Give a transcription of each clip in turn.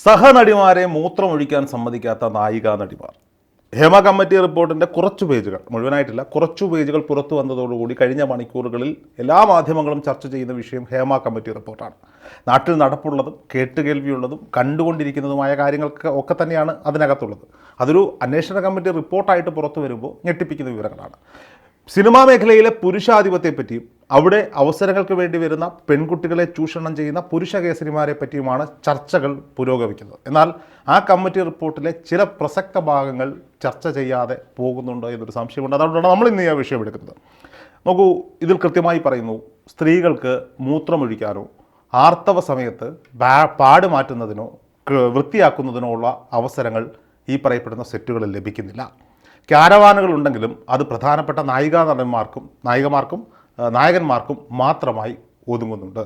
സഹനടിമാരെ മൂത്രമൊഴിക്കാൻ സമ്മതിക്കാത്ത നായികാ നടിമാർ. Hema committee റിപ്പോർട്ടിൻ്റെ കുറച്ചു പേജുകൾ, മുഴുവനായിട്ടില്ല, കുറച്ചു പേജുകൾ പുറത്തു വന്നതോടുകൂടി കഴിഞ്ഞ മണിക്കൂറുകളിൽ എല്ലാ മാധ്യമങ്ങളും ചർച്ച ചെയ്യുന്ന വിഷയം ഹേമ കമ്മിറ്റി റിപ്പോർട്ടാണ്. നാട്ടിൽ നടപ്പുള്ളതും കേട്ടുകേൾവിയുള്ളതും കണ്ടുകൊണ്ടിരിക്കുന്നതുമായ കാര്യങ്ങൾക്ക് ഒക്കെ തന്നെയാണ് അതിനകത്തുള്ളത്. അതൊരു അന്വേഷണ കമ്മിറ്റി റിപ്പോർട്ടായിട്ട് പുറത്തു വരുമ്പോൾ ഞെട്ടിപ്പിക്കുന്ന വിവരങ്ങളാണ്. സിനിമാ മേഖലയിലെ പുരുഷാധിപത്യത്തെപ്പറ്റിയും അവിടെ അവസരങ്ങൾക്ക് വേണ്ടി വരുന്ന പെൺകുട്ടികളെ ചൂഷണം ചെയ്യുന്ന പുരുഷ കേസരിമാരെ പറ്റിയുമാണ് ചർച്ചകൾ പുരോഗമിക്കുന്നത്. എന്നാൽ ആ കമ്മിറ്റി റിപ്പോർട്ടിലെ ചില പ്രസക്ത ഭാഗങ്ങൾ ചർച്ച ചെയ്യാതെ പോകുന്നുണ്ടോ എന്നൊരു സംശയമുണ്ട്. അതുകൊണ്ടാണ് നമ്മൾ ഇന്ന് ഈ വിഷയം എടുക്കുന്നത്. നോക്കൂ, ഇതിൽ കൃത്യമായി പറയുന്നു, സ്ത്രീകൾക്ക് മൂത്രമൊഴിക്കാനോ ആർത്തവ സമയത്ത് പാട് മാറ്റുന്നതിനോ വൃത്തിയാക്കുന്നതിനോ ഉള്ള അവസരങ്ങൾ ഈ പറയപ്പെടുന്ന സെറ്റുകളിൽ ലഭിക്കുന്നില്ല. ക്യാരവാനുകൾ ഉണ്ടെങ്കിലും അത് പ്രധാനപ്പെട്ട നായകന്മാർക്കും മാത്രമായി ഒതുങ്ങുന്നുണ്ട്.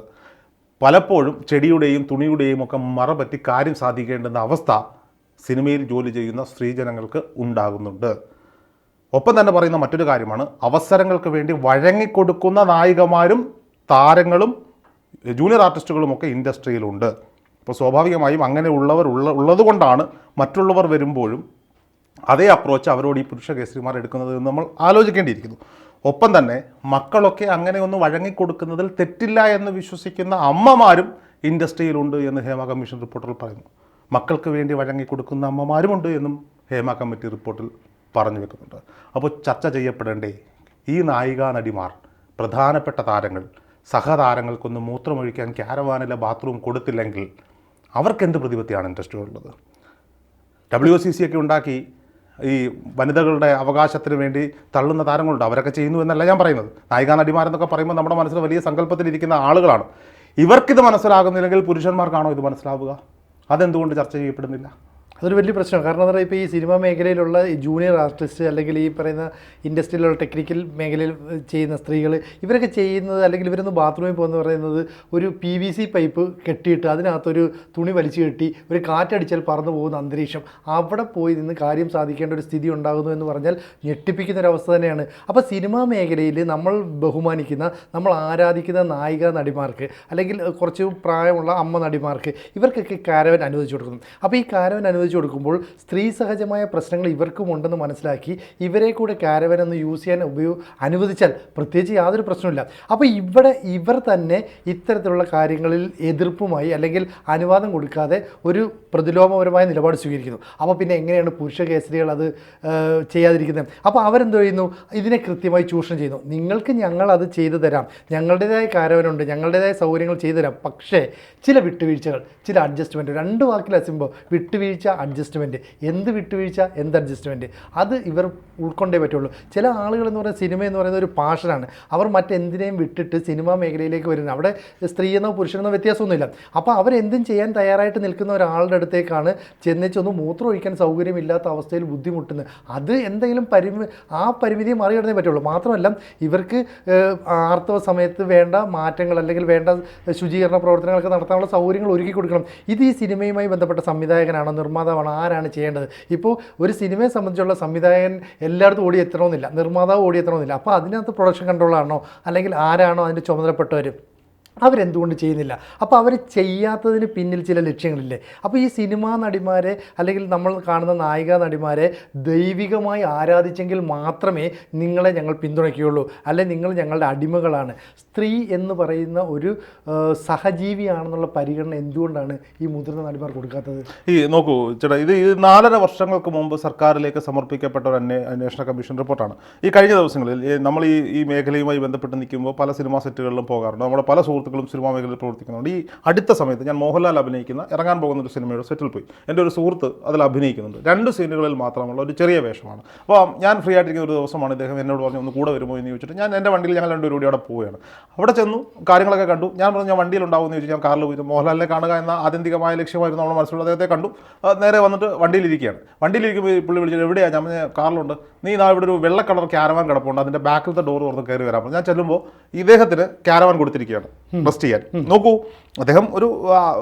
പലപ്പോഴും ചെടിയുടെയും തുണിയുടെയും ഒക്കെ മറപറ്റി കാര്യം സാധിക്കേണ്ടുന്ന അവസ്ഥ സിനിമയിൽ ജോലി ചെയ്യുന്ന സ്ത്രീജനങ്ങൾക്ക് ഉണ്ടാകുന്നുണ്ട്. ഒപ്പം തന്നെ പറയുന്ന മറ്റൊരു കാര്യമാണ്, അവസരങ്ങൾക്ക് വേണ്ടി വഴങ്ങിക്കൊടുക്കുന്ന നായികമാരും താരങ്ങളും ജൂനിയർ ആർട്ടിസ്റ്റുകളുമൊക്കെ ഇൻഡസ്ട്രിയിലുണ്ട്. അപ്പോൾ സ്വാഭാവികമായും അങ്ങനെ ഉള്ളതുകൊണ്ടാണ് മറ്റുള്ളവർ വരുമ്പോഴും അതേ അപ്രോച്ച് അവരോട് ഈ പുരുഷ കേസരിമാർ എടുക്കുന്നത് എന്ന് നമ്മൾ ആലോചിക്കേണ്ടിയിരിക്കുന്നു. ഒപ്പം തന്നെ മക്കളൊക്കെ അങ്ങനെ ഒന്ന് വഴങ്ങിക്കൊടുക്കുന്നതിൽ തെറ്റില്ല എന്ന് വിശ്വസിക്കുന്ന അമ്മമാരും ഇൻഡസ്ട്രിയിലുണ്ട് എന്ന് ഹേമ കമ്മീഷൻ റിപ്പോർട്ടിൽ പറയുന്നു. മക്കൾക്ക് വേണ്ടി വഴങ്ങിക്കൊടുക്കുന്ന അമ്മമാരുമുണ്ട് എന്നും ഹേമ കമ്മിറ്റി റിപ്പോർട്ടിൽ പറഞ്ഞു വെക്കുന്നുണ്ട്. അപ്പോൾ ചർച്ച ചെയ്യപ്പെടേണ്ടേ ഈ നായികാ നടിമാർ, പ്രധാനപ്പെട്ട താരങ്ങൾ, സഹതാരങ്ങൾക്കൊന്ന് മൂത്രമൊഴിക്കാൻ ക്യാരവാനിലെ ബാത്റൂം കൊടുത്തില്ലെങ്കിൽ അവർക്കെന്ത് പ്രതിപത്തിയാണ് ഇൻഡസ്ട്രിയിലുള്ളത്? WCC ഒക്കെ ഉണ്ടാക്കി ഈ വനിതകളുടെ അവകാശത്തിന് വേണ്ടി തള്ളുന്ന താരങ്ങളുണ്ട്. അവരൊക്കെ ചെയ്യുന്നു എന്നല്ല ഞാൻ പറയുന്നത്. നായികാ നടിമാരെന്നൊക്കെ പറയുമ്പോൾ നമ്മുടെ മനസ്സിൽ വലിയ സങ്കല്പത്തിലിരിക്കുന്ന ആളുകളാണ്. ഇവർക്കിത് മനസ്സിലാകുന്നില്ലെങ്കിൽ പുരുഷന്മാർക്കാണോ ഇത് മനസ്സിലാവുക? അതെന്തുകൊണ്ട് ചർച്ച ചെയ്യപ്പെടുന്നില്ല? അതൊരു വലിയ പ്രശ്നമാണ്. കാരണം എന്താ പറയുക, ഇപ്പോൾ ഈ സിനിമാ മേഖലയിലുള്ള ജൂനിയർ ആർട്ടിസ്റ്റ് അല്ലെങ്കിൽ ഈ പറയുന്ന ഇൻഡസ്ട്രിയിലുള്ള ടെക്നിക്കൽ മേഖലയിൽ ചെയ്യുന്ന സ്ത്രീകൾ, ഇവരൊക്കെ ചെയ്യുന്നത്, അല്ലെങ്കിൽ ഇവരൊന്ന് ബാത്റൂമിൽ പോകുന്ന പറയുന്നത് ഒരു PVC പൈപ്പ് കെട്ടിയിട്ട് അതിനകത്തൊരു തുണി വലിച്ചു കെട്ടി ഒരു കാറ്റടിച്ചാൽ പറന്നു പോകുന്ന അന്തരീക്ഷം, അവിടെ പോയി നിന്ന് കാര്യം സാധിക്കേണ്ട ഒരു സ്ഥിതി ഉണ്ടാകുന്നു എന്ന് പറഞ്ഞാൽ ഞെട്ടിപ്പിക്കുന്ന ഒരവസ്ഥ തന്നെയാണ്. അപ്പോൾ സിനിമാ മേഖലയിൽ നമ്മൾ ബഹുമാനിക്കുന്ന, നമ്മൾ ആരാധിക്കുന്ന നായിക നടിമാർക്ക്, അല്ലെങ്കിൽ കുറച്ച് പ്രായമുള്ള അമ്മ നടിമാർക്ക്, ഇവർക്കൊക്കെ കാരവൻ അനുവദിച്ചു കൊടുക്കുന്നു. അപ്പോൾ ഈ കാരവൻ അനുവദിച്ചു കൊടുക്കുമ്പോൾ സ്ത്രീ സഹജമായ പ്രശ്നങ്ങൾ ഇവർക്കും ഉണ്ടെന്ന് മനസ്സിലാക്കി ഇവരെ കൂടെ കാരവൻ ഒന്ന് യൂസ് ചെയ്യാൻ അനുവദിച്ചാൽ പ്രത്യേകിച്ച് യാതൊരു പ്രശ്നമില്ല. അപ്പോൾ ഇവർ തന്നെ ഇത്തരത്തിലുള്ള കാര്യങ്ങളിൽ എതിർപ്പുമായി അല്ലെങ്കിൽ അനുവാദം കൊടുക്കാതെ ഒരു പ്രതിലോമപരമായ നിലപാട് സ്വീകരിക്കുന്നു. അപ്പോൾ പിന്നെ എങ്ങനെയാണ് പുരുഷ കേസരികൾ അത് ചെയ്യാതിരിക്കുന്നത്? അപ്പോൾ അവരെന്ത് ചെയ്യുന്നു? ഇതിനെ കൃത്യമായി ചൂഷണം ചെയ്യുന്നു. നിങ്ങൾക്ക് ഞങ്ങൾ അത് ചെയ്തു തരാം, ഞങ്ങളുടേതായ കാരവനുണ്ട്, ഞങ്ങളുടേതായ സൗകര്യങ്ങൾ ചെയ്തു തരാം, പക്ഷേ ചില വിട്ടുവീഴ്ചകൾ, ചില അഡ്ജസ്റ്റ്മെൻറ്റ്, രണ്ട് വാക്കിൽ അസുമ്പോൾ വിട്ടുവീഴ്ച, അഡ്ജസ്റ്റ്മെൻറ്റ്, എന്ത് വിട്ടുവീഴ്ച, എന്ത് അഡ്ജസ്റ്റ്മെൻറ്റ്, അത് ഇവർ ഉൾക്കൊണ്ടേ പറ്റുള്ളൂ. ചില ആളുകൾ എന്ന് പറയുന്നത്, സിനിമ എന്ന് പറയുന്നത് ഒരു പാഷനാണ്. അവർ മറ്റെന്തിനേയും വിട്ടിട്ട് സിനിമാ മേഖലയിലേക്ക് വരുന്നത്. അവിടെ സ്ത്രീയെന്നോ പുരുഷനെന്നോ വ്യത്യാസമൊന്നുമില്ല. അപ്പോൾ അവരെന്തും ചെയ്യാൻ തയ്യാറായിട്ട് നിൽക്കുന്ന ഒരാളുടെ അടുത്തേക്കാണ് ചെന്നേച്ചൊന്ന് മൂത്രം ഒഴിക്കാൻ സൗകര്യമില്ലാത്ത അവസ്ഥയിൽ ബുദ്ധിമുട്ടുന്നത്. അത് എന്തെങ്കിലും ആ പരിമിതിയെ മറികടന്നേ പറ്റുള്ളൂ. മാത്രമല്ല, ഇവർക്ക് ആർത്തവ സമയത്ത് വേണ്ട മാറ്റങ്ങൾ അല്ലെങ്കിൽ വേണ്ട ശുചീകരണ പ്രവർത്തനങ്ങളൊക്കെ നടത്താനുള്ള സൗകര്യങ്ങൾ ഒരുക്കി കൊടുക്കണം. ഇത് ഈ സിനിമയുമായി ബന്ധപ്പെട്ട സംവിധായകനാണോ നിർമ്മാതാവാണോ ആരാണ് ചെയ്യേണ്ടത്? ഇപ്പോൾ ഒരു സിനിമയെ സംബന്ധിച്ചുള്ള സംവിധായകൻ എല്ലായിടത്തും ഓടിയെത്തണമെന്നില്ല, നിർമ്മാതാവ് ഓടിയെത്തണമെന്നില്ല. അപ്പോൾ അതിനകത്ത് പ്രൊഡക്ഷൻ കൺട്രോളാണോ അല്ലെങ്കിൽ ആരാണോ അതിൻ്റെ ചുമതലപ്പെട്ടവർ, അവരെന്തുകൊണ്ട് ചെയ്യുന്നില്ല? അപ്പോൾ അവർ ചെയ്യാത്തതിന് പിന്നിൽ ചില ലക്ഷ്യങ്ങളില്ലേ? അപ്പോൾ ഈ സിനിമാ നടിമാരെ അല്ലെങ്കിൽ നമ്മൾ കാണുന്ന നായികാ നടിമാരെ ദൈവികമായി ആരാധിച്ചെങ്കിൽ മാത്രമേ നിങ്ങളെ ഞങ്ങൾ പിന്തുണയ്ക്കുകയുള്ളൂ, അല്ലെങ്കിൽ നിങ്ങൾ ഞങ്ങളുടെ അടിമകളാണ്. സ്ത്രീ എന്ന് പറയുന്ന ഒരു സഹജീവിയാണെന്നുള്ള പരിഗണന എന്തുകൊണ്ടാണ് ഈ മുതിർന്ന നടിമാർ കൊടുക്കാത്തത്? ഈ നോക്കൂ ചേട്ടാ, ഇത് 4.5 വർഷങ്ങൾക്ക് മുമ്പ് സർക്കാരിലേക്ക് സമർപ്പിക്കപ്പെട്ട ഒരു അന്വേഷണ കമ്മീഷൻ റിപ്പോർട്ടാണ്. ഈ കഴിഞ്ഞ ദിവസങ്ങളിൽ നമ്മൾ ഈ മേഖലയുമായി ബന്ധപ്പെട്ട് നിൽക്കുമ്പോൾ പല സിനിമാ സെറ്റുകളിലും പോകാറുണ്ട്. നമ്മുടെ പല സുഹൃത്തുക്കളും സിനിമാ മേഖലയിൽ പ്രവർത്തിക്കുന്നുണ്ട്. ഈ അടുത്ത സമയത്ത് ഞാൻ മോഹൻലാൽ ഇറങ്ങാൻ പോകുന്ന ഒരു സിനിമയുടെ സെറ്റിൽ പോയി. എൻ്റെ ഒരു സുഹൃത്ത് അതിൽ അഭിനയിക്കുന്നുണ്ട്. 2 സീനുകളിൽ മാത്രമുള്ള ഒരു ചെറിയ വേഷമാണ്. അപ്പോൾ ഞാൻ ഫ്രീ ആയിട്ടിരിക്കുന്ന ഒരു ദിവസമാണ് ഇദ്ദേഹം എന്നോട് പറഞ്ഞു ഒന്ന് കൂടെ വരുമോ എന്ന് ചോദിച്ചിട്ട് ഞാൻ എൻ്റെ വണ്ടിയിൽ ഞങ്ങൾ 2 കൂടി അവിടെ പോവുകയാണ്. അവിടെ ചെന്നു കാര്യങ്ങളൊക്കെ കണ്ടു. ഞാൻ പറഞ്ഞു ഞാൻ വണ്ടിയിലുണ്ടാവുമെന്ന് ചോദിച്ചു. ഞാൻ കാറിൽ പോയി മോഹൻലാലിനെ കാണുക എന്ന ആത്യന്തികമായ ലക്ഷ്യമായിരുന്നു നമ്മുടെ മനസ്സിലുള്ള. അദ്ദേഹത്തെ കണ്ടു. നേരെ വന്നിട്ട് വണ്ടിയിലിരിക്കുകയാണ്. വണ്ടിയിലിരിക്കുമ്പോൾ പുള്ളി വിളിച്ചിട്ട് എവിടെയാണ്? ഞാൻ കാറിലുണ്ട്. നീ ഇവിടെ ഒരു വെള്ള കളർ ക്യാരവാൻ കിടപ്പുണ്ട്, അതിൻ്റെ ബാക്കിലത്തെ ഡോർ തുറന്ന് കയറി വരാൻ പറഞ്ഞു. ഞാൻ ചെല്ലുമ്പോൾ ഇദ്ദേഹത്തിന് ക്യാരവാൻ കൊടുത്തിരിക്കുകയാണ് റെസ്റ്റ് ചെയ്യാൻ. നോക്കൂ, അദ്ദേഹം ഒരു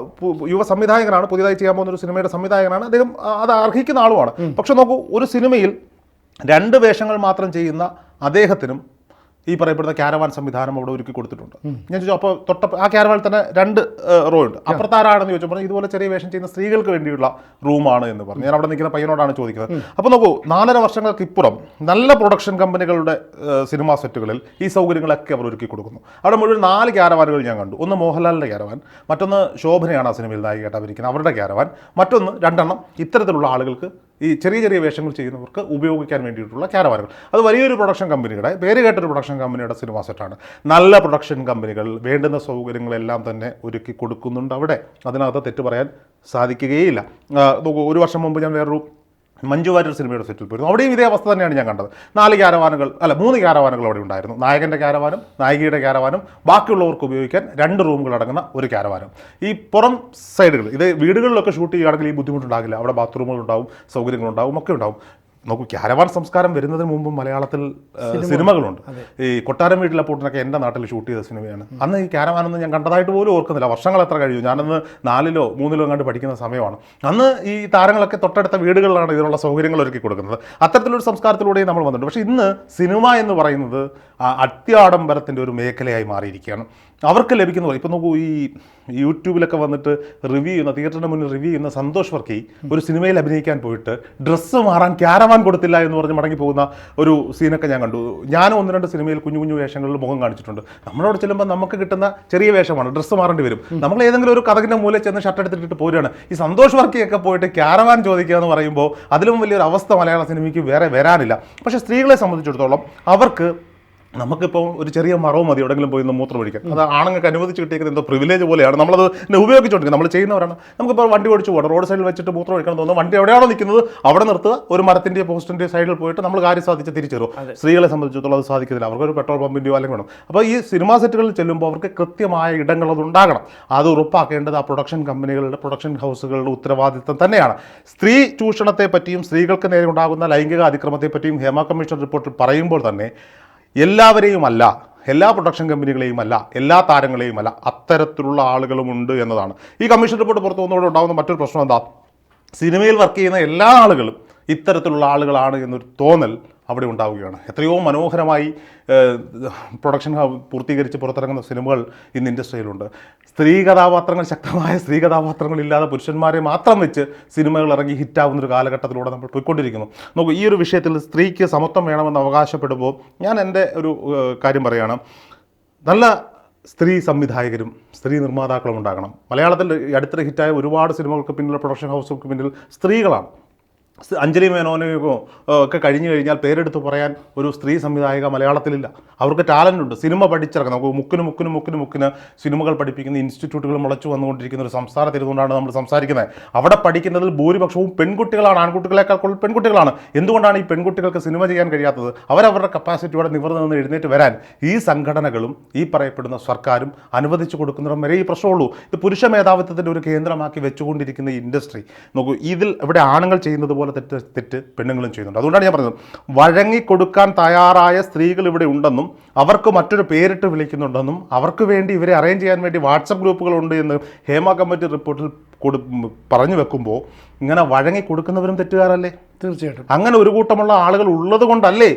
യുവ സംവിധായകനാണ്, പുതിയതായി ചെയ്യാൻ പോകുന്ന ഒരു സിനിമയുടെ സംവിധായകനാണ്. അദ്ദേഹം അത് അർഹിക്കുന്ന ആളുമാണ്. പക്ഷെ നോക്കൂ, ഒരു സിനിമയിൽ 2 വേഷങ്ങൾ മാത്രം ചെയ്യുന്ന അദ്ദേഹത്തിനും ഈ പറയപ്പെടുന്ന ക്യാരവാൻ സംവിധാനം അവിടെ ഒരുക്കി കൊടുത്തിട്ടുണ്ട്. ഞാൻ ചോദിച്ചു അപ്പോൾ ആ ക്യാരവാനിൽ തന്നെ 2 റോ ഉണ്ട്. അപ്പുറത്താരാണെന്ന് ചോദിച്ചപ്പോൾ ഇതുപോലെ ചെറിയ വേഷം ചെയ്യുന്ന സ്ത്രീകൾക്ക് വേണ്ടിയുള്ള റൂമാണ് എന്ന് പറഞ്ഞു. ഞാൻ അവിടെ നിൽക്കുന്ന പയ്യനോടാണ് ചോദിക്കുന്നത്. അപ്പോൾ നോക്കൂ, 4.5 വർഷങ്ങൾക്ക് ഇപ്പുറം നല്ല പ്രൊഡക്ഷൻ കമ്പനികളുടെ സിനിമാ സെറ്റുകളിൽ ഈ സൗകര്യങ്ങളൊക്കെ അവർ ഒരുക്കി കൊടുക്കുന്നു. അവിടെ മുഴുവൻ 4 ക്യാരവാനുകൾ ഞാൻ കണ്ടു. ഒന്ന് മോഹൻലാലിൻ്റെ ക്യാരവാൻ, മറ്റൊന്ന് ശോഭനയാണ് ആ സിനിമയിൽ നായികയായിട്ട് അഭിനയിക്കുന്നത്, അവരുടെ ക്യാരവാൻ, മറ്റൊന്ന് 2 ഇത്തരത്തിലുള്ള ആളുകൾക്ക് ഈ ചെറിയ ചെറിയ വേഷങ്ങൾ ചെയ്യുന്നവർക്ക് ഉപയോഗിക്കാൻ വേണ്ടിയിട്ടുള്ള ക്യാരവാനുകൾ. അത് വലിയൊരു പ്രൊഡക്ഷൻ കമ്പനിയുടെ, പേര് കേട്ടൊരു പ്രൊഡക്ഷൻ കമ്പനിയുടെ സിനിമാ സെറ്റാണ്. നല്ല പ്രൊഡക്ഷൻ കമ്പനികൾ വേണ്ടുന്ന സൗകര്യങ്ങളെല്ലാം തന്നെ ഒരുക്കി കൊടുക്കുന്നുണ്ട് അവിടെ. അതിനകത്ത് തെറ്റ് പറയാൻ സാധിക്കുകയില്ല. നോക്കൂ, ഒരു വർഷം മുമ്പ് ഞാൻ വേറൊരു മഞ്ജു വാര്യർ സിനിമയുടെ സെറ്റിൽ പോയിരുന്നു. അവിടെയും ഇതേ അവസ്ഥ തന്നെയാണ് ഞാൻ കണ്ടത്. 3 ക്യാരവാനുകൾ അവിടെ ഉണ്ടായിരുന്നു. നായകൻ്റെ ക്യാരവാനും നായികയുടെ ക്യാരവാനും ബാക്കിയുള്ളവർക്ക് ഉപയോഗിക്കാൻ 2 റൂമുകൾ അടങ്ങുന്ന ഒരു ക്യാരവാനും. ഈ പുറം സൈഡുകൾ, ഇത് വീടുകളിലൊക്കെ ഷൂട്ട് ചെയ്യുകയാണെങ്കിൽ ഈ ബുദ്ധിമുട്ടുണ്ടാകില്ല. അവിടെ ബാത്റൂമുകളുണ്ടാവും, സൗകര്യങ്ങളുണ്ടാവും, ഒക്കെ ഉണ്ടാവും. നോക്കൂ, ക്യാരവാൻ സംസ്കാരം വരുന്നതിന് മുമ്പ് മലയാളത്തിൽ സിനിമകളുണ്ട്. ഈ കൊട്ടാരം വീട്ടിലെ പൂട്ടിനൊക്കെ എൻ്റെ നാട്ടിൽ ഷൂട്ട് ചെയ്ത സിനിമയാണ്. അന്ന് ഈ ക്യാരവാനൊന്നും ഞാൻ കണ്ടതായിട്ട് പോലും ഓർക്കുന്നില്ല. വർഷങ്ങൾ എത്ര കഴിയും, ഞാനന്ന് 4ലോ 3ലോ എങ്ങാണ്ട് പഠിക്കുന്ന സമയമാണ്. അന്ന് ഈ താരങ്ങളൊക്കെ തൊട്ടടുത്ത വീടുകളിലാണ് ഇതിനുള്ള സൗകര്യങ്ങൾ ഒരുക്കി കൊടുക്കുന്നത്. അത്തരത്തിലൊരു സംസ്കാരത്തിലൂടെയും നമ്മൾ വന്നിട്ടുണ്ട്. പക്ഷേ ഇന്ന് സിനിമ എന്ന് പറയുന്നത് അത്യാഡംബരത്തിൻ്റെ ഒരു മേഖലയായി മാറിയിരിക്കുകയാണ്. അവർക്ക് ലഭിക്കുന്ന പോലെ ഇപ്പോൾ നോക്കൂ, ഈ യൂട്യൂബിലൊക്കെ വന്നിട്ട് റിവ്യൂ ചെയ്യുന്ന, തിയേറ്ററിന് മുന്നിൽ റിവ്യൂ ചെയ്യുന്ന സന്തോഷ് വർക്കി ഒരു സിനിമയിൽ അഭിനയിക്കാൻ പോയിട്ട് ഡ്രസ്സ് മാറാൻ ക്യാരവാൻ കൊടുത്തില്ല എന്ന് പറഞ്ഞ് മടങ്ങി പോകുന്ന ഒരു സീനൊക്കെ ഞാൻ കണ്ടു. ഞാനും 1-2 സിനിമയിൽ കുഞ്ഞു വേഷങ്ങളിൽ മുഖം കാണിച്ചിട്ടുണ്ട്. നമ്മളോട് ചെല്ലുമ്പോൾ നമുക്ക് കിട്ടുന്ന ചെറിയ വേഷമാണ്, ഡ്രസ്സ് മാറേണ്ടി വരും. നമ്മൾ ഏതെങ്കിലും ഒരു കഥകിൻ്റെ മൂലയിൽ ചെന്ന് ഷർട്ട് എടുത്തിട്ട് പോരുകയാണ്. ഈ സന്തോഷ് വർക്കിയൊക്കെ പോയിട്ട് ക്യാരവാൻ ചോദിക്കുക എന്ന് പറയുമ്പോൾ അതിലും വലിയൊരു അവസ്ഥ മലയാള സിനിമയ്ക്ക് വേറെ വരാനില്ല. പക്ഷേ സ്ത്രീകളെ സംബന്ധിച്ചിടത്തോളം അവർക്ക്, നമുക്കിപ്പോൾ ഒരു ചെറിയ മറവ് മതി എവിടെയെങ്കിലും പോയി ഒന്ന് മൂത്രം ഒഴിക്കാൻ. അത് ആണുങ്ങൾക്ക് അനുവദിച്ച് കിട്ടിയിരിക്കുന്നത് എന്തോ പ്രിവിലേജ് പോലെയാണ്. നമ്മളത് ഉപയോഗിച്ചുകൊണ്ടിരിക്കുന്നത്, നമ്മൾ ചെയ്യുന്നവരാണ്. നമുക്കിപ്പോൾ വണ്ടി ഓടിച്ചു പോകണം, റോഡ് സൈഡിൽ വെച്ചിട്ട് മൂത്രം ഒഴിക്കണം തോന്നുന്നു, വണ്ടി എവിടെയാണോ നിൽക്കുന്നത് അവിടെ നിർത്തുക, ഒരു മരത്തിൻ്റെയോ പോസ്റ്റിൻ്റെയോ സൈഡിൽ പോയിട്ട് നമ്മൾ കാര്യം സാധിച്ച് തിരിച്ചു തരും. സ്ത്രീകളെ സംബന്ധിച്ചിടത്തോളം അത് സാധിക്കുന്നില്ല. അവർക്കൊരു പെട്രോൾ പമ്പിൻ്റെയോ അല്ലെങ്കിൽ വേണം. അപ്പോൾ ഈ സിനിമാ സെറ്റുകളിൽ ചെല്ലുമ്പോൾ അവർക്ക് കൃത്യമായ ഇടങ്ങൾ അത് ഉണ്ടാകണം. അത് ഉറപ്പാക്കേണ്ടത് ആ പ്രൊഡക്ഷൻ കമ്പനികളുടെ, പ്രൊഡക്ഷൻ ഹൗസുകളുടെ ഉത്തരവാദിത്തം തന്നെയാണ്. സ്ത്രീ ചൂഷണത്തെ പറ്റിയും സ്ത്രീകൾക്ക് നേരെ ഉണ്ടാകുന്ന ലൈംഗിക അതിക്രമത്തെ പറ്റിയും ഹേമ കമ്മീഷൻ റിപ്പോർട്ടിൽ പറയുമ്പോൾ തന്നെ എല്ലാവരെയുമല്ല, എല്ലാ പ്രൊഡക്ഷൻ കമ്പനികളെയും അല്ല, എല്ലാ താരങ്ങളെയും അല്ല, അത്തരത്തിലുള്ള ആളുകളുമുണ്ട് എന്നതാണ്. ഈ കമ്മീഷൻ റിപ്പോർട്ട് പുറത്തു വന്നതോടെ ഉണ്ടാകുന്ന മറ്റൊരു പ്രശ്നം എന്താ? സിനിമയിൽ വർക്ക് ചെയ്യുന്ന എല്ലാ ആളുകളും ഇത്തരത്തിലുള്ള ആളുകളാണ് എന്നൊരു തോന്നൽ അവിടെ ഉണ്ടാവുകയാണ്. എത്രയോ മനോഹരമായി പ്രൊഡക്ഷൻ പൂർത്തീകരിച്ച് പുറത്തിറങ്ങുന്ന സിനിമകൾ ഇന്ന് ഇൻഡസ്ട്രിയിലുണ്ട്. ശക്തമായ സ്ത്രീ കഥാപാത്രങ്ങളില്ലാതെ പുരുഷന്മാരെ മാത്രം വെച്ച് സിനിമകൾ ഇറങ്ങി ഹിറ്റാവുന്നൊരു കാലഘട്ടത്തിലൂടെ നമ്മൾ പോയിക്കൊണ്ടിരിക്കുന്നു. നോക്കൂ, ഈ ഒരു വിഷയത്തിൽ സ്ത്രീക്ക് സമത്വം വേണമെന്ന് അവകാശപ്പെടുമ്പോൾ ഞാൻ എൻ്റെ ഒരു കാര്യം പറയുകയാണ്. നല്ല സ്ത്രീ സംവിധായകരും സ്ത്രീ നിർമ്മാതാക്കളും ഉണ്ടാകണം. മലയാളത്തിൽ അടുത്തിടെ ഹിറ്റായ ഒരുപാട് സിനിമകൾക്ക് പിന്നിൽ, പ്രൊഡക്ഷൻ ഹൗസുകൾക്ക് പിന്നിൽ സ്ത്രീകളാണ്. അഞ്ജലി മേനോനോ ഒക്കെ കഴിഞ്ഞു കഴിഞ്ഞാൽ പേരെടുത്ത് പറയാൻ ഒരു സ്ത്രീ സംവിധായിക മലയാളത്തിലില്ല. അവർക്ക് ടാലൻ്റ് ഉണ്ട്. സിനിമ പഠിച്ചിറങ്ങും. നമുക്ക് മുക്കിന് സിനിമകൾ പഠിപ്പിക്കുന്ന ഇൻസ്റ്റിറ്റ്യൂട്ടുകൾ മുളച്ചു വന്നുകൊണ്ടിരിക്കുന്ന ഒരു സംസ്ഥാനത്തിരുന്നുകൊണ്ടാണ് നമ്മൾ സംസാരിക്കുന്നത്. അവിടെ പഠിക്കുന്നതിൽ ഭൂരിപക്ഷവും പെൺകുട്ടികളാണ്, ആൺകുട്ടികളെക്കാൾ കൂടുതൽ പെൺകുട്ടികളാണ്. എന്തുകൊണ്ടാണ് ഈ പെൺകുട്ടികൾക്ക് സിനിമ ചെയ്യാൻ കഴിയാത്തത്? അവരവരുടെ കപ്പാസിറ്റിയോടെ നിവർന്നു നിന്ന് എഴുന്നേറ്റ് വരാൻ ഈ സംഘടനകളും ഈ പറയപ്പെടുന്ന സർക്കാരും അനുവദിച്ചു കൊടുക്കുന്നിടം വരെ ഈ പ്രശ്നമുള്ളൂ. ഇത് പുരുഷ മേധാവിത്വത്തിൻ്റെ ഒരു കേന്ദ്രമാക്കി വെച്ചുകൊണ്ടിരിക്കുന്ന ഇൻഡസ്ട്രി നോക്കൂ, ഇതിൽ ഇവിടെ ആണുങ്ങൾ ചെയ്യുന്നത് പോലെ തെറ്റ് പെണ്ണുങ്ങളും ചെയ്യുന്നുണ്ട്. അതുകൊണ്ടാണ് ഞാൻ പറഞ്ഞത്, വഴങ്ങിക്കൊടുക്കാൻ തയ്യാറായ സ്ത്രീകൾ ഇവിടെ ഉണ്ടെന്നും അവർക്ക് മറ്റൊരു പേരിട്ട് വിളിക്കുന്നുണ്ടെന്നും അവർക്ക് വേണ്ടി ഇവരെ അറേഞ്ച് ചെയ്യാൻ വേണ്ടി വാട്സപ്പ് ഗ്രൂപ്പുകളുണ്ട് എന്ന് ഹേമ കമ്മിറ്റി റിപ്പോർട്ടിൽ പറഞ്ഞു വെക്കുമ്പോൾ ഇങ്ങനെ വഴങ്ങി കൊടുക്കുന്നവരും തെറ്റുകാരല്ലേ? തീർച്ചയായിട്ടും. അങ്ങനെ ഒരു കൂട്ടമുള്ള ആളുകൾ ഉള്ളത് കൊണ്ടല്ലേ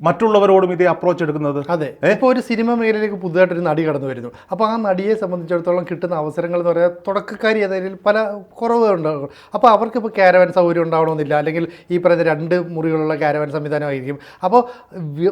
മറ്റുള്ളവരോടും ഇതേ അപ്രോച്ച് എടുക്കുന്നത്? അതെ. ഇപ്പോൾ ഒരു സിനിമ മേഖലയിലേക്ക് പുതുതായിട്ടൊരു നടി കടന്നു വരുന്നു. അപ്പോൾ ആ നടിയെ സംബന്ധിച്ചിടത്തോളം കിട്ടുന്ന അവസരങ്ങൾ എന്ന് പറയുന്നത് തുടക്കക്കാരി അതിൽ പല കുറവുകളുണ്ടാകും. അപ്പോൾ അവർക്കിപ്പോൾ ക്യാരവാൻ സൗകര്യം ഉണ്ടാവണമെന്നില്ല, അല്ലെങ്കിൽ ഈ പറയുന്ന 2 മുറികളുള്ള ക്യാരവാൻ സംവിധാനമായിരിക്കും. അപ്പോൾ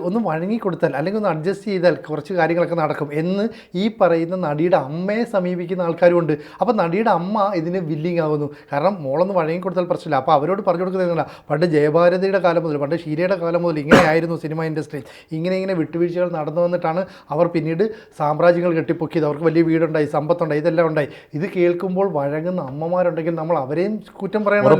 ഒന്ന് വഴങ്ങിക്കൊടുത്താൽ അല്ലെങ്കിൽ ഒന്ന് അഡ്ജസ്റ്റ് ചെയ്താൽ കുറച്ച് കാര്യങ്ങളൊക്കെ നടക്കും എന്ന് ഈ പറയുന്ന നടിയുടെ അമ്മയെ സമീപിക്കുന്ന ആൾക്കാരുമുണ്ട്. അപ്പോൾ നടിയുടെ അമ്മ ഇതിന് വില്ലിങ് ആകുന്നു. കാരണം മോളൊന്ന് വഴങ്ങിക്കൊടുത്താൽ പ്രശ്നമില്ല. അപ്പോൾ അവരോട് പറഞ്ഞു കൊടുക്കുന്നതല്ല, പണ്ട് ജയഭാരതിയുടെ കാലം മുതൽ, പണ്ട് ഷീലയുടെ കാലം മുതൽ ഇങ്ങനെയായിരുന്നു സിനിമ ഇൻഡസ്ട്രി. ഇങ്ങനെ വിട്ടുവീഴ്ചകൾ നടന്നു വന്നിട്ടാണ് അവർ പിന്നീട് സാമ്രാജ്യങ്ങൾ കെട്ടിപ്പൊക്കിയത്. അവർക്ക് വലിയ വീടുണ്ടായി, സമ്പത്തുണ്ടായി, ഇതെല്ലാം ഉണ്ടായി. ഇത് കേൾക്കുമ്പോൾ വഴങ്ങുന്ന അമ്മമാരുണ്ടെങ്കിൽ നമ്മൾ അവരെയും കുറ്റം പറയണമല്ലോ.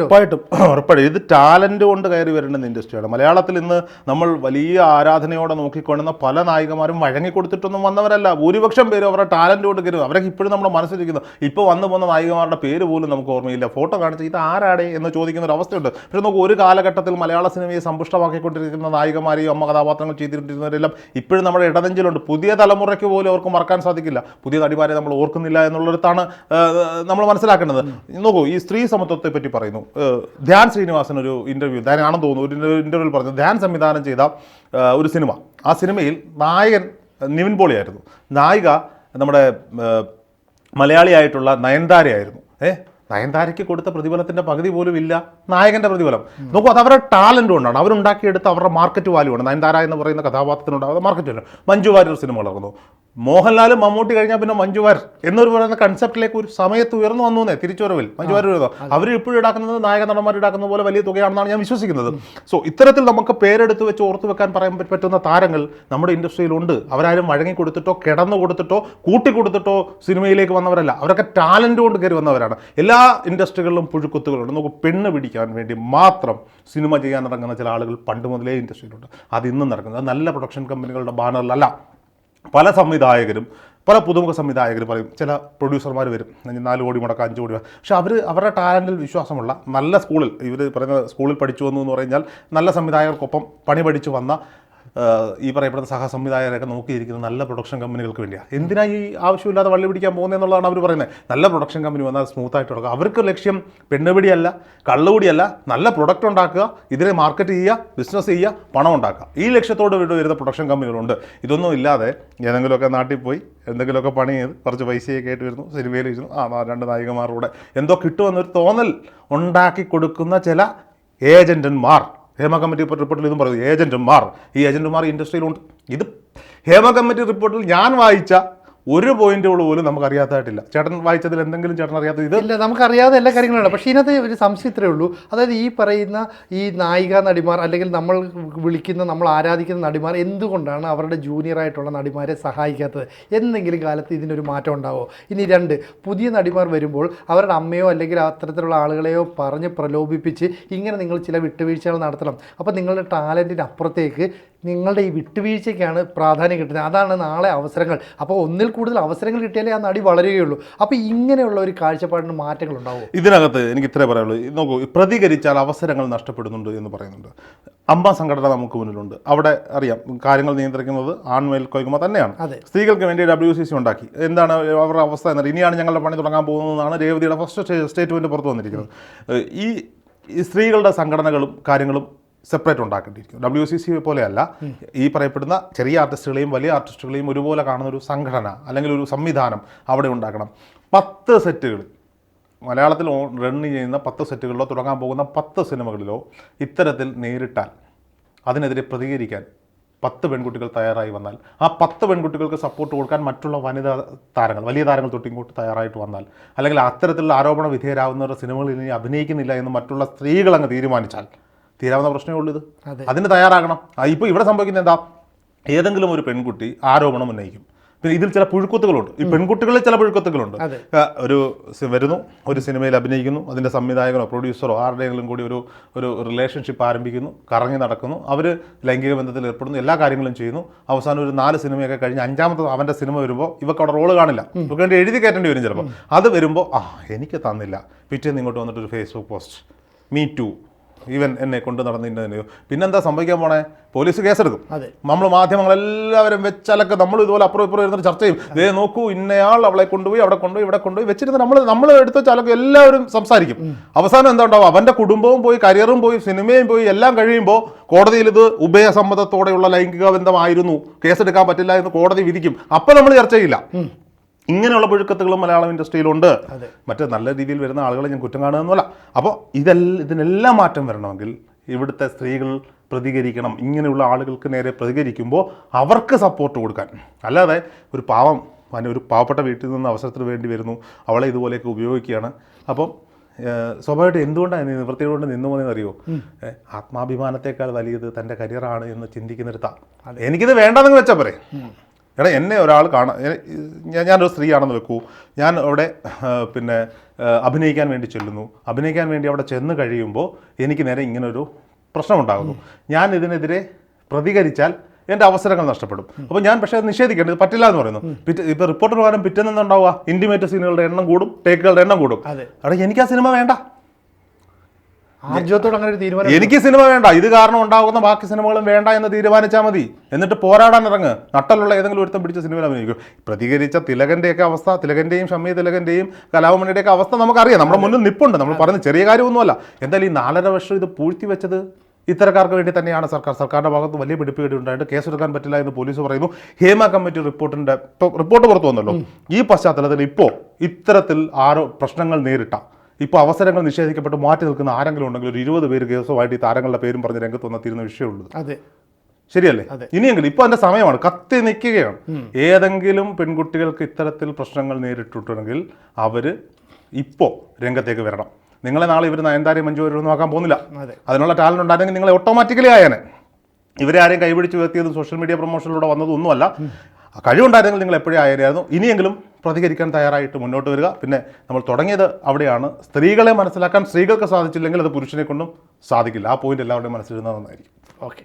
ഉറപ്പായിട്ടും. ഇത് ടാലന്റ് കൊണ്ട് കയറി വരേണ്ടുന്ന ഇൻഡസ്ട്രിയാണ്. മലയാളത്തിൽ ഇന്ന് നമ്മൾ വലിയ ആരാധനയോടെ നോക്കിക്കൊണ്ടുന്ന പല നായികമാരും വഴങ്ങിക്കൊടുത്തിട്ടൊന്നും വന്നവരല്ല. ഭൂരിപക്ഷം പേരും അവരുടെ ടാലന്റ് കൊണ്ട് കയറി. അവരൊക്കെ ഇപ്പോഴും നമ്മുടെ മനസ്സിലിരിക്കുന്നു. ഇപ്പോൾ വന്നു പോകുന്ന നായികമാരുടെ പേര് പോലും നമുക്ക് ഓർമ്മയില്ല. ഫോട്ടോ കാണിച്ച് ഇത് ആരാടേ എന്ന് ചോദിക്കുന്ന ഒരു അവസ്ഥയുണ്ട്. പക്ഷേ നമുക്ക് ഒരു കാലഘട്ടത്തിൽ മലയാള സിനിമയെ സമ്പുഷ്ടമാക്കിക്കൊണ്ടിരിക്കുന്ന നായികമാരെയും കഥാപാത്രങ്ങൾ ചെയ്തിരുന്നവരെല്ലാം ഇപ്പോഴും നമ്മുടെ ഇടനെഞ്ചിലുണ്ട്. പുതിയ തലമുറയ്ക്ക് പോലും അവർക്ക് മറക്കാൻ സാധിക്കില്ല. പുതിയ നടിമാരെ നമ്മൾ ഓർക്കുന്നില്ല എന്നുള്ളിടത്താണ് നമ്മൾ മനസ്സിലാക്കേണ്ടത്. നോക്കൂ, ഈ സ്ത്രീ സമത്വത്തെ പറ്റി പറയുന്നു. ധ്യാൻ ശ്രീനിവാസൻ ഒരു ഇൻ്റർവ്യൂ, ധ്യാനാണെന്ന് തോന്നുന്നു, ഒരു ഇൻ്റർവ്യൂവിൽ പറഞ്ഞു, ധ്യാൻ സംവിധാനം ചെയ്ത ഒരു സിനിമ, ആ സിനിമയിൽ നായകൻ നിവിൻ പോളിയായിരുന്നു, നായിക നമ്മുടെ മലയാളിയായിട്ടുള്ള നയൻതാരയായിരുന്നു. നയൻതാരയ്ക്ക് കൊടുത്ത പ്രതിഫലത്തിൻ്റെ പകുതി പോലും ഇല്ല നായകൻ്റെ പ്രതിഫലം. നോക്കൂ, അത് അവരുടെ ടാലൻറ്റ് കൊണ്ടാണ്, അവരുണ്ടാക്കിയെടുത്ത അവരുടെ മാർക്കറ്റ് വാല്യൂ ആണ്. നയൻതാര എന്ന് പറയുന്ന കഥാപാത്രത്തിനുണ്ടാകുന്ന market value. Manju Warrier cinema വളർന്നു, മോഹൻലാലും മമ്മൂട്ടി കഴിഞ്ഞാൽ പിന്നെ മഞ്ജു വാര്യർ എന്നൊരു പറയുന്ന കൺസെപ്റ്റിലേക്ക് ഒരു സമയത്ത് ഉയർന്നു വന്നു. തിരിച്ചുവരവിൽ മഞ്ജു വാര്യർ ഉയർന്നു. അവർ ഇപ്പോഴും ഈടാക്കുന്നത് നായക നടന്മാർ ഈടാക്കുന്ന പോലെ വലിയ തുകയാണെന്നാണ് ഞാൻ വിശ്വസിക്കുന്നത്. സോ ഇത്തരത്തിൽ നമുക്ക് പേരെടുത്ത് വെച്ച് ഓർത്തു വെക്കാൻ പറയാൻ പറ്റുന്ന താരങ്ങൾ നമ്മുടെ ഇൻഡസ്ട്രിയിലുണ്ട്. അവരാരും വഴങ്ങി കൊടുത്തിട്ടോ കിടന്നു കൊടുത്തിട്ടോ കൂട്ടിക്കൊടുത്തിട്ടോ സിനിമയിലേക്ക് വന്നവരല്ല. അവരൊക്കെ ടാലൻറ്റ് കൊണ്ട് കയറി വന്നവരാണ്. എല്ലാ ഇൻഡസ്ട്രികളിലും പുഴുക്കുത്തുകളുണ്ട്. നമുക്ക് പെണ്ണ് പിടിക്കാൻ വേണ്ടി മാത്രം സിനിമ ചെയ്യാൻ ഇറങ്ങുന്ന ചില ആളുകൾ പണ്ട് മുതലേ ഇൻഡസ്ട്രിയിലുണ്ട്. അത് ഇന്നും നടക്കുന്നത്. അത് നല്ല പ്രൊഡക്ഷൻ കമ്പനികളുടെ ബാനറിലല്ല. പല സംവിധായകരും, പല പുതുമുഖ സംവിധായകരും പറയും, ചില പ്രൊഡ്യൂസർമാർ വരും 4 കോടി മുടക്കാം 5 കോടി, പക്ഷെ അവരുടെ ടാലൻറ്റിൽ വിശ്വാസമുള്ള നല്ല സ്കൂളിൽ, ഇവർ പറയുന്ന സ്കൂളിൽ പഠിച്ചു വന്നു എന്ന് പറഞ്ഞാൽ നല്ല സംവിധായകർക്കൊപ്പം പണി പഠിച്ചു വന്ന ഈ പറയപ്പെടുന്ന സഹസംവിധായകരൊക്കെ നോക്കിയിരിക്കുന്നത് നല്ല പ്രൊഡക്ഷൻ കമ്പനികൾക്ക് വേണ്ടിയാണ്. എന്തിനാ ഈ ആവശ്യമില്ലാതെ വള്ളി പിടിക്കാൻ പോകുന്നതെന്നുള്ളതാണ് അവർ പറയുന്നത്. നല്ല പ്രൊഡക്ഷൻ കമ്പനി വന്നാൽ സ്മൂത്തായിട്ട് തുടങ്ങുക. അവർക്ക് ലക്ഷ്യം പെണ്ണുപിടിയല്ല, കള്ളുപിടിയല്ല, നല്ല പ്രൊഡക്റ്റ് ഉണ്ടാക്കുക, ഇതിനെ മാർക്കറ്റ് ചെയ്യുക, ബിസിനസ് ചെയ്യുക, പണം ഉണ്ടാക്കുക. ഈ ലക്ഷ്യത്തോട് വരുന്ന പ്രൊഡക്ഷൻ കമ്പനികളുണ്ട്. ഇതൊന്നും ഇല്ലാതെ ഏതെങ്കിലുമൊക്കെ നാട്ടിൽ പോയി എന്തെങ്കിലുമൊക്കെ പണി ചെയ്ത് കുറച്ച് പൈസയൊക്കെ ആയിട്ട് വരുന്നു, സിനിമയിൽ ഇരുന്നു, 2 നായികമാരുടെ എന്തോ കിട്ടുമെന്നൊരു തോന്നൽ ഉണ്ടാക്കി കൊടുക്കുന്ന ചില ഏജന്റന്മാർ, ഹേമ കമ്മിറ്റി റിപ്പോർട്ടിൽ ഇതും പറയുന്നത് ഏജന്റുമാർ, ഈ ഏജന്റുമാർ ഇൻഡസ്ട്രിയിലുണ്ട്. ഇത് ഹേമ കമ്മിറ്റി റിപ്പോർട്ടിൽ ഞാൻ വായിച്ച ഒരു പോയിന്റുകൾ പോലും നമുക്കറിയാത്തതായിട്ടില്ല. ചേട്ടൻ വായിച്ചതിൽ എന്തെങ്കിലും ചേട്ടൻ അറിയാത്ത ഇത് ഇല്ല, നമുക്കറിയാതെ എല്ലാ കാര്യങ്ങളുണ്ട്. പക്ഷേ ഇതിനകത്ത് ഒരു സംശയം ഇത്രയേ ഉള്ളൂ. അതായത് ഈ പറയുന്ന ഈ നായിക നടിമാർ അല്ലെങ്കിൽ നമ്മൾ വിളിക്കുന്ന, നമ്മൾ ആരാധിക്കുന്ന നടിമാർ എന്തുകൊണ്ടാണ് അവരുടെ ജൂനിയറായിട്ടുള്ള നടിമാരെ സഹായിക്കാത്തത്? എന്തെങ്കിലും കാലത്ത് ഇതിനൊരു മാറ്റം ഉണ്ടാവോ? ഇനി 2, പുതിയ നടിമാർ വരുമ്പോൾ അവരുടെ അമ്മയോ അല്ലെങ്കിൽ അത്തരത്തിലുള്ള ആളുകളെയോ പറഞ്ഞ് പ്രലോഭിപ്പിച്ച് ഇങ്ങനെ നിങ്ങൾ ചില വിട്ടുവീഴ്ചകൾ നടത്തണം, അപ്പോൾ നിങ്ങളുടെ ടാലൻറ്റിന് അപ്പുറത്തേക്ക് നിങ്ങളുടെ ഈ വിട്ടുവീഴ്ചയ്ക്കാണ് പ്രാധാന്യം കിട്ടുന്നത്. അതാണ് നാളെ അവസരങ്ങൾ. അപ്പോൾ ഒന്നിൽ കൂടുതൽ അവസരങ്ങൾ കിട്ടിയാലേ ആ നടി വളരുകയുള്ളൂ. അപ്പോൾ ഇങ്ങനെയുള്ള ഒരു കാഴ്ചപ്പാടിന് മാറ്റങ്ങൾ ഉണ്ടാവും. ഇതിനകത്ത് എനിക്ക് ഇത്രേ പറയാനുള്ളൂ. നോക്കൂ, പ്രതികരിച്ചാൽ അവസരങ്ങൾ നഷ്ടപ്പെടുന്നുണ്ട് എന്ന് പറയുന്നുണ്ട്. അമ്മ സംഘടന നമുക്ക് മുന്നിലുണ്ട്. അവിടെ അറിയാം കാര്യങ്ങൾ നിയന്ത്രിക്കുന്നത് ആൺമേൽക്കോയ്മ തന്നെയാണ്. സ്ത്രീകൾക്ക് വേണ്ടി WCC ഉണ്ടാക്കി. എന്താണ് അവരുടെ അവസ്ഥ എന്നാൽ ഇനിയാണ് ഞങ്ങളുടെ പണി തുടങ്ങാൻ പോകുന്നതെന്നാണ് രേവതിയുടെ ഫസ്റ്റ് സ്റ്റേറ്റ്മെൻറ്റ് പുറത്തു വന്നിരിക്കുന്നത്. ഈ സ്ത്രീകളുടെ സംഘടനകളും കാര്യങ്ങളും സെപ്പറേറ്റ് ഉണ്ടാക്കേണ്ടിയിരിക്കും. WCC പോലെയല്ല, ഈ പറയപ്പെടുന്ന ചെറിയ ആർട്ടിസ്റ്റുകളെയും വലിയ ആർട്ടിസ്റ്റുകളെയും ഒരുപോലെ കാണുന്ന ഒരു സംഘടന അല്ലെങ്കിൽ ഒരു സംവിധാനം അവിടെ ഉണ്ടാക്കണം. 10 സെറ്റുകൾ മലയാളത്തിൽ റൺ ചെയ്യുന്ന 10 സെറ്റുകളിലോ തുടങ്ങാൻ പോകുന്ന 10 സിനിമകളിലോ ഇത്തരത്തിൽ നേരിട്ടാൽ അതിനെതിരെ പ്രതികരിക്കാൻ 10 പെൺകുട്ടികൾ തയ്യാറായി വന്നാൽ, ആ 10 പെൺകുട്ടികൾക്ക് സപ്പോർട്ട് കൊടുക്കാൻ മറ്റുള്ള വനിതാ താരങ്ങൾ, വലിയ താരങ്ങൾ തൊട്ടിങ്ങോട്ട് തയ്യാറായിട്ട് വന്നാൽ, അല്ലെങ്കിൽ അത്തരത്തിലുള്ള ആരോപണ വിധേയരാകുന്നവരുടെ സിനിമകളിൽ ഇനി അഭിനയിക്കുന്നില്ല എന്ന് മറ്റുള്ള സ്ത്രീകൾ അങ്ങ് തീരുമാനിച്ചാൽ തീരാവുന്ന പ്രശ്നമേ ഉള്ളൂ ഇത്. അതിന് തയ്യാറാകണം. ഇപ്പോൾ ഇവിടെ സംഭവിക്കുന്നത് എന്താ? ഏതെങ്കിലും ഒരു പെൺകുട്ടി ആരോപണം ഉന്നയിക്കും. പിന്നെ ഇതിൽ ചില പുഴുക്കുത്തുകളുണ്ട്. ഈ പെൺകുട്ടികളിൽ ചില പുഴുക്കുത്തുകളുണ്ട്. വരുന്നു, ഒരു സിനിമയിൽ അഭിനയിക്കുന്നു, അതിൻ്റെ സംവിധായകനോ പ്രൊഡ്യൂസറോ ആരുടെയെങ്കിലും കൂടി ഒരു റിലേഷൻഷിപ്പ് ആരംഭിക്കുന്നു, കറങ്ങി നടക്കുന്നു, അവർ ലൈംഗിക ബന്ധത്തിൽ ഏർപ്പെടുന്നു, എല്ലാ കാര്യങ്ങളും ചെയ്യുന്നു. അവസാനം ഒരു 4 സിനിമയൊക്കെ കഴിഞ്ഞ് 5ാമത്തെ അവൻ്റെ സിനിമ വരുമ്പോൾ ഇവർക്ക് അവിടെ റോള് കാണില്ല. ഇവർക്ക് വേണ്ടി എഴുതി കയറ്റേണ്ടി വരും ചിലപ്പോൾ. അത് വരുമ്പോൾ എനിക്ക് തന്നില്ല, പിറ്റേന്ന് ഇങ്ങോട്ട് വന്നിട്ടൊരു Facebook post, me too, even എന്നെ കൊണ്ട് നടന്നതിൻ്റെയോ. പിന്നെന്താ സംഭവിക്കാൻ പോണേ? പോലീസ് കേസെടുക്കും. നമ്മൾ മാധ്യമങ്ങളെല്ലാവരും വെച്ചാലൊക്കെ നമ്മൾ ഇതുപോലെ അപ്പുറം ഇപ്പുറം ഇരുന്നിട്ട് ചർച്ച ചെയ്യും. ഇതേ നോക്കൂ, ഇന്നയാൾ അവളെ കൊണ്ടുപോയി അവിടെ കൊണ്ടുപോയി ഇവിടെ കൊണ്ടുപോയി വെച്ചിരുന്ന് നമ്മൾ എടുത്ത് വെച്ചാലൊക്കെ എല്ലാവരും സംസാരിക്കും. അവസാനം എന്താ ഉണ്ടാവും? അവൻ്റെ കുടുംബവും പോയി, കരിയറും പോയി, സിനിമയും പോയി, എല്ലാം കഴിയുമ്പോൾ കോടതിയിൽ ഇത് ഉഭയസമ്മതത്തോടെയുള്ള ലൈംഗിക ബന്ധമായിരുന്നു, കേസെടുക്കാൻ പറ്റില്ല എന്ന് കോടതി വിധിക്കും. അപ്പോൾ നമ്മൾ ചർച്ച ചെയ്യില്ല. ഇങ്ങനെയുള്ള പുഴുക്കത്തുകളും മലയാളം ഇൻഡസ്ട്രിയിലുണ്ട്. മറ്റ് നല്ല രീതിയിൽ വരുന്ന ആളുകളെ ഞാൻ കുറ്റം കാണുന്നതല്ല. അപ്പോൾ ഇതിനെല്ലാം മാറ്റം വരണമെങ്കിൽ ഇവിടുത്തെ സ്ത്രീകൾ പ്രതികരിക്കണം. ഇങ്ങനെയുള്ള ആളുകൾക്ക് നേരെ പ്രതികരിക്കുമ്പോൾ അവർക്ക് സപ്പോർട്ട് കൊടുക്കാൻ, അല്ലാതെ ഒരു പാവപ്പെട്ട വീട്ടിൽ നിന്ന് അവസരത്തിന് വേണ്ടി വരുന്നു, അവളെ ഇതുപോലെയൊക്കെ ഉപയോഗിക്കുകയാണ്. അപ്പം സ്വാഭാവികമായിട്ട് എന്തുകൊണ്ടാണ് നിവൃത്തിയോട് കൊണ്ട് നിന്നു പോകുന്നതെന്ന് അറിയോ? ആത്മാഭിമാനത്തെക്കാൾ വലിയത് തൻ്റെ കരിയറാണ് എന്ന് ചിന്തിക്കുന്നിടത്താണ്. എനിക്കിത് വേണ്ടെന്ന് വെച്ചാൽ പോരെ. എടാ, എന്നെ ഒരാൾ ഞാനൊരു സ്ത്രീയാണെന്ന് വെക്കൂ, ഞാൻ അവിടെ അഭിനയിക്കാൻ വേണ്ടി ചെല്ലുന്നു, അഭിനയിക്കാൻ വേണ്ടി അവിടെ ചെന്ന് കഴിയുമ്പോൾ എനിക്ക് നേരെ ഇങ്ങനൊരു പ്രശ്നമുണ്ടാകുന്നു. ഞാൻ ഇതിനെതിരെ പ്രതികരിച്ചാൽ എൻ്റെ അവസരങ്ങൾ നഷ്ടപ്പെടും. അപ്പോൾ ഞാൻ പക്ഷേ അത് നിഷേധിക്കേണ്ടത് പറ്റില്ല എന്ന് പറയുന്നു. ഇപ്പോൾ റിപ്പോർട്ട് പ്രകാരം പിറ്റേന്നുണ്ടാവുക ഇൻറ്റിമേറ്റ് സീനുകളുടെ എണ്ണം കൂടും, ടേക്കുകളുടെ എണ്ണം കൂടും. അവിടെ എനിക്ക് ആ സിനിമ വേണ്ട. ആർജവത്തോട് അങ്ങനെ ഒരു തീരുമാനം എനിക്ക് സിനിമ വേണ്ട, ഇത് കാരണം ഉണ്ടാകുന്ന ബാക്കി സിനിമകളും വേണ്ട എന്ന് തീരുമാനിച്ചാൽ മതി. എന്നിട്ട് പോരാടാൻ ഇറങ്ങ്. നട്ടലുള്ള ഏതെങ്കിലും ഒരുത്തം പിടിച്ച സിനിമയിൽ അഭിനയിക്കും. പ്രതികരിച്ച തിലകൻ്റെയൊക്കെ അവസ്ഥ, തിലകൻ്റെയും ഷമ്മി തിലകൻ്റെയും കലാഭവമണിയുടെയൊക്കെ അവസ്ഥ നമുക്കറിയാം. നമ്മുടെ മുന്നിൽ നിപ്പുണ്ട്. നമ്മൾ പറഞ്ഞ ചെറിയ കാര്യമൊന്നുമല്ല. എന്തായാലും ഈ 4.5 വർഷം ഇത് പൂഴ്ത്തി വെച്ചത് ഇത്തരക്കാർക്ക് വേണ്ടി തന്നെയാണ്. സർക്കാരിൻ്റെ ഭാഗത്ത് വലിയ പിടിപ്പേടി ഉണ്ടായിട്ട് കേസെടുക്കാൻ പറ്റില്ല എന്ന് പോലീസ് പറയുന്നു. ഹേമ കമ്മിറ്റി റിപ്പോർട്ട് പുറത്തു വന്നല്ലോ. ഈ പശ്ചാത്തലത്തിൽ ഇപ്പോൾ ഇത്തരത്തിൽ പ്രശ്നങ്ങൾ നേരിട്ട, ഇപ്പോൾ അവസരങ്ങൾ നിഷേധിക്കപ്പെട്ട് മാറ്റി നിൽക്കുന്ന ആരെങ്കിലും ഉണ്ടെങ്കിൽ ഒരു 20 പേര് കേസുമായിട്ട് ഈ താരങ്ങളുടെ പേരും പറഞ്ഞ് രംഗത്ത് വന്നെത്തിയിരുന്ന വിഷയമുള്ളത്. അതെ, ശരിയല്ലേ? ഇനിയെങ്കിലും ഇപ്പോൾ അതിൻ്റെ സമയമാണ്, കത്തി നിൽക്കുകയാണ്. ഏതെങ്കിലും പെൺകുട്ടികൾക്ക് ഇത്തരത്തിൽ പ്രശ്നങ്ങൾ നേരിട്ടിട്ടുണ്ടെങ്കിൽ അവർ ഇപ്പോൾ രംഗത്തേക്ക് വരണം. നിങ്ങളെ നാളെ ഇവർ നയൻതാരയും മഞ്ജു വാര്യരൊന്നും ആക്കാൻ പോകുന്നില്ല. അതിനുള്ള ടാലന്റ് ഉണ്ടായിരുന്നെങ്കിൽ നിങ്ങളെ ഓട്ടോമാറ്റിക്കലി ആയേനെ. ഇവരെ ആരെയും കൈപിടിച്ച് ഉയർത്തിയതും സോഷ്യൽ മീഡിയ പ്രൊമോഷനിലൂടെ വന്നതും ഒന്നുമല്ല. കഴിവുണ്ടായിരുന്നെങ്കിൽ നിങ്ങൾ എപ്പോഴും ആയിരുന്നു. ഇനിയെങ്കിലും പ്രതികരിക്കാൻ തയ്യാറായിട്ട് മുന്നോട്ട് വരിക. പിന്നെ നമ്മൾ തുടങ്ങിയത് അവിടെയാണ്. സ്ത്രീകളെ മനസ്സിലാക്കാൻ സ്ത്രീകൾക്ക് സാധിച്ചില്ലെങ്കിൽ അത് പുരുഷനെ കൊണ്ടും സാധിക്കില്ല. ആ പോയിന്റ് എല്ലാവരുടെയും മനസ്സിലിരുന്നത് നന്നായിരിക്കും. ഓക്കെ.